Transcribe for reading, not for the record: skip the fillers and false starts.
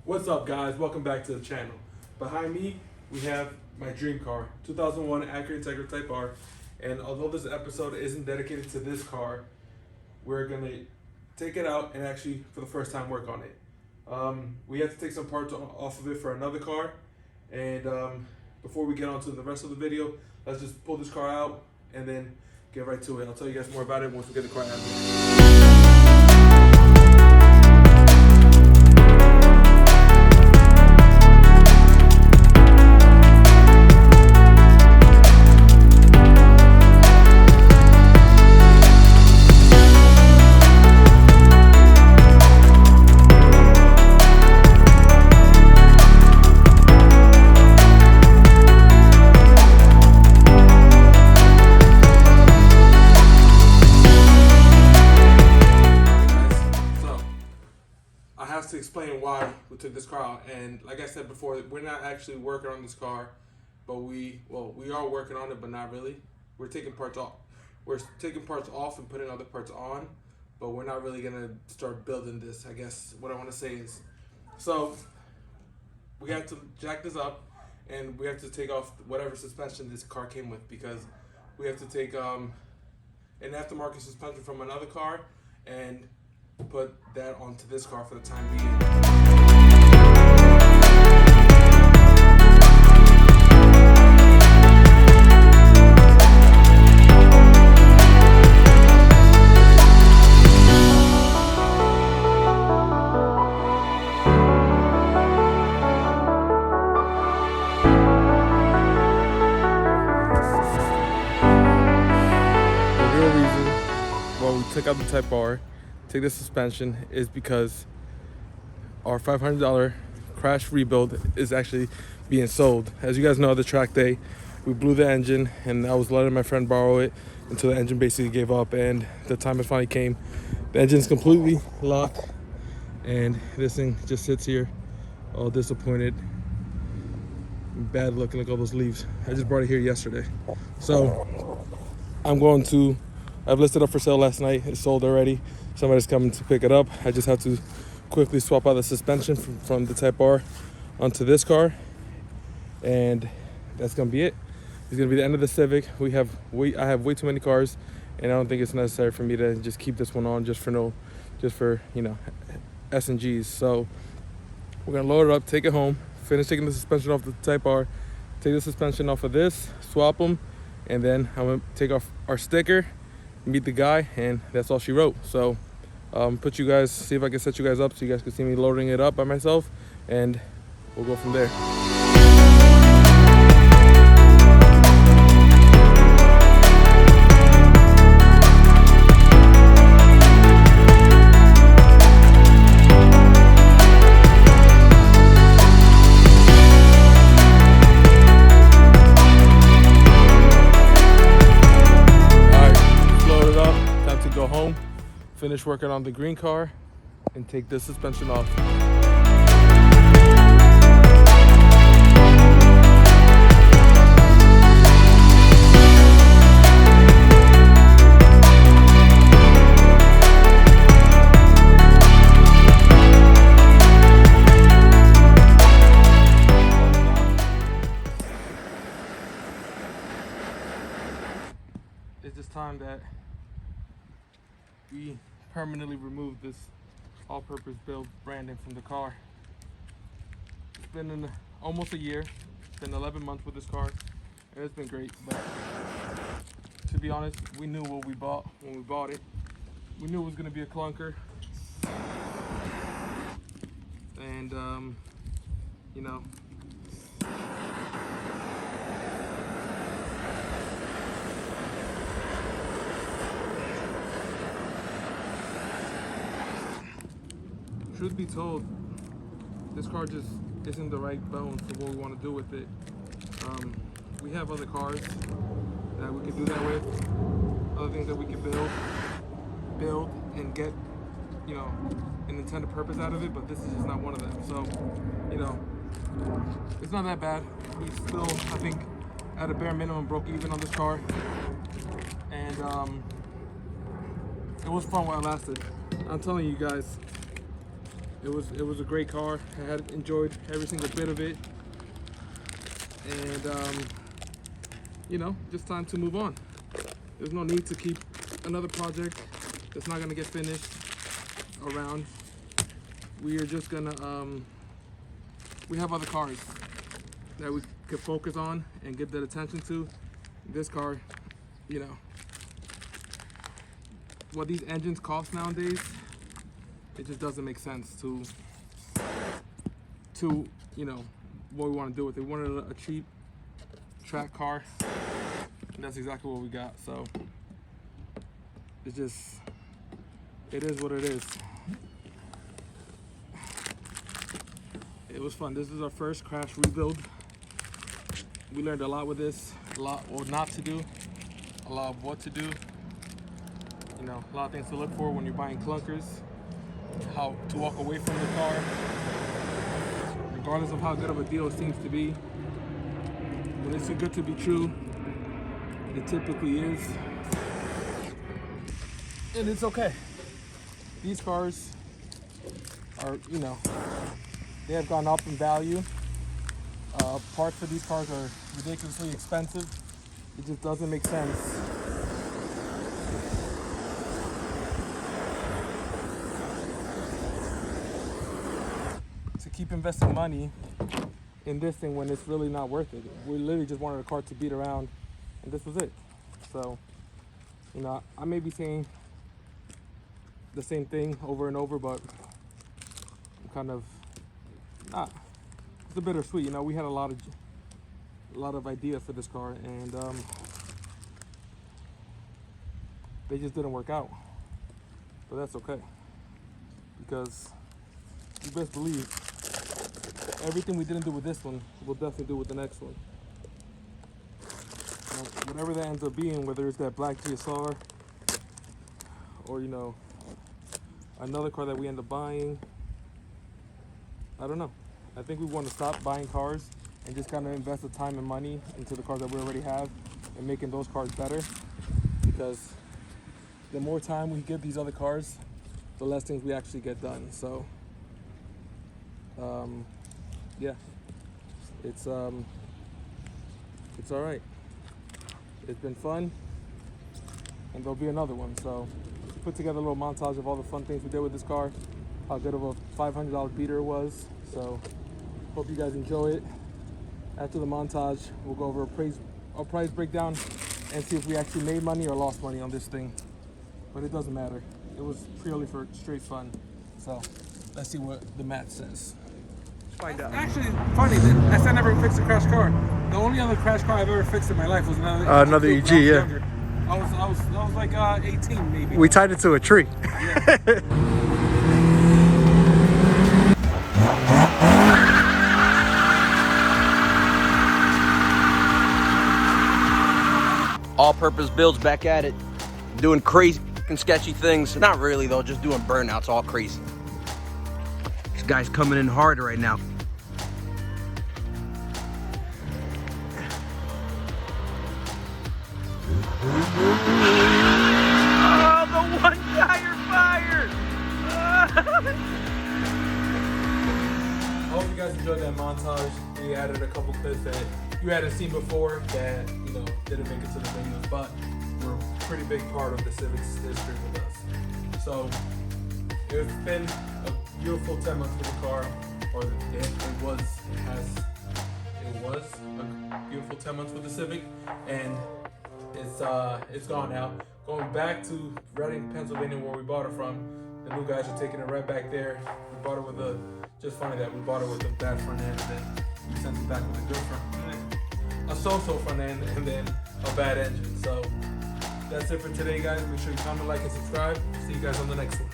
What's up, guys? Welcome back to the channel. Behind me, we have my dream car, 2001 Acura Integra Type R. And although this episode isn't dedicated to this car, we're gonna take it out and actually, for the first time, work on it. We have to take some parts off of it for another car. And before we get on to the rest of the video, let's just pull this car out and then get right to it. I'll tell you guys more about it once we get the car out. To explain why we took this car out, and like I said before, we're not actually working on this car, but we are working on it, but not really. We're taking parts off. We're taking parts off and putting other parts on, but we're not really gonna start building this. I guess what I want to say is, so we have to jack this up, and we have to take off whatever suspension this car came with, because we have to take an aftermarket suspension from another car and put that onto this car for the time being. The real reason why we took out the Type R, take the suspension, is because our $500 crash rebuild is actually being sold. As you guys know, the track day, we blew the engine, and I was letting my friend borrow it until the engine basically gave up, and the time it finally came, the engine's completely locked, and this thing just sits here all disappointed, bad looking, like all those leaves. I just brought it here yesterday. So I've listed up for sale last night. It's sold already. Somebody's coming to pick it up. I just have to quickly swap out the suspension from the Type R onto this car, and that's gonna be it. It's gonna be the end of the Civic. I have way too many cars, and I don't think it's necessary for me to just keep this one on just for S and G's. So we're gonna load it up, take it home, finish taking the suspension off the Type R, take the suspension off of this, swap them, and then I'm gonna take off our sticker, meet the guy, and that's all she wrote. So see if I can set you guys up so you guys can see me loading it up by myself, and we'll go from there. Go home, finish working on the green car, and take this suspension off. It's just time that we permanently removed this all-purpose build branding from the car. It's been almost a year. It's been 11 months with this car, and it's been great. But to be honest, we knew what we bought when we bought it. We knew it was going to be a clunker, and truth be told, this car just isn't the right bone for what we want to do with it. We have other cars that we can do that with, other things that we can build and get, an intended purpose out of it, but this is just not one of them. So, it's not that bad. We still, I think, at a bare minimum, broke even on this car, and it was fun while it lasted. I'm telling you guys, It was a great car. I had enjoyed every single bit of it, and you know, just time to move on. There's no need to keep another project that's not gonna get finished around. We are just gonna we have other cars that we could focus on and give that attention to. This car, you know, what these engines cost nowadays, it just doesn't make sense to you know, what we want to do with it. We wanted a cheap track car, and that's exactly what we got. So it's just, it is what it is. It was fun. This is our first crash rebuild. We learned a lot with this, a lot what not to do, a lot of what to do. You know, a lot of things to look for when you're buying clunkers, how to walk away from the car, regardless of how good of a deal it seems to be. When it's too good to be true, it typically is. And it's okay. These cars are, you know, they have gone up in value. Parts for these cars are ridiculously expensive. It just doesn't make sense to keep investing money in this thing when it's really not worth it. We literally just wanted a car to beat around, and this was it. So, you know, I may be saying the same thing over and over, but I'm kind of not. It's a bittersweet. You know, we had a lot of ideas for this car, and they just didn't work out. But that's okay, because you best believe everything we didn't do with this one, we'll definitely do with the next one. You know, whatever that ends up being, whether it's that black GSR or, you know, another car that we end up buying, I don't know. I think we want to stop buying cars and just kind of invest the time and money into the cars that we already have and making those cars better, because the more time we give these other cars, the less things we actually get done. So yeah, it's all right. It's been fun, and there'll be another one. So we put together a little montage of all the fun things we did with this car, how good of a $500 beater it was. So hope you guys enjoy it. After the montage, we'll go over a price breakdown and see if we actually made money or lost money on this thing. But it doesn't matter. It was purely for straight fun. So let's see what the math says. Find out. Actually, funny that I never fixed a crash car. The only other crash car I've ever fixed in my life was another EG. Yeah. I was like 18 maybe. We tied it to a tree. Yeah. All-purpose builds back at it, doing crazy and sketchy things. Not really though, just doing burnouts, all crazy. This guy's coming in hard right now. Oh, the one tire fire! I hope you guys enjoyed that montage. We added a couple clips that you hadn't seen before that, you know, didn't make it to the videos, but were a pretty big part of the Civic's history with us. So it's been a beautiful 10 months with the car, or it was a beautiful 10 months with the Civic, and it's gone now. Going back to Reading, Pennsylvania, where we bought it from, the new guys are taking it right back there. We bought it with just funny that we bought it with a bad front end, and then we sent it back with a good front end, a so-so front end, and then a bad engine. So that's it for today, guys. Make sure you comment, like, and subscribe. See you guys on the next one.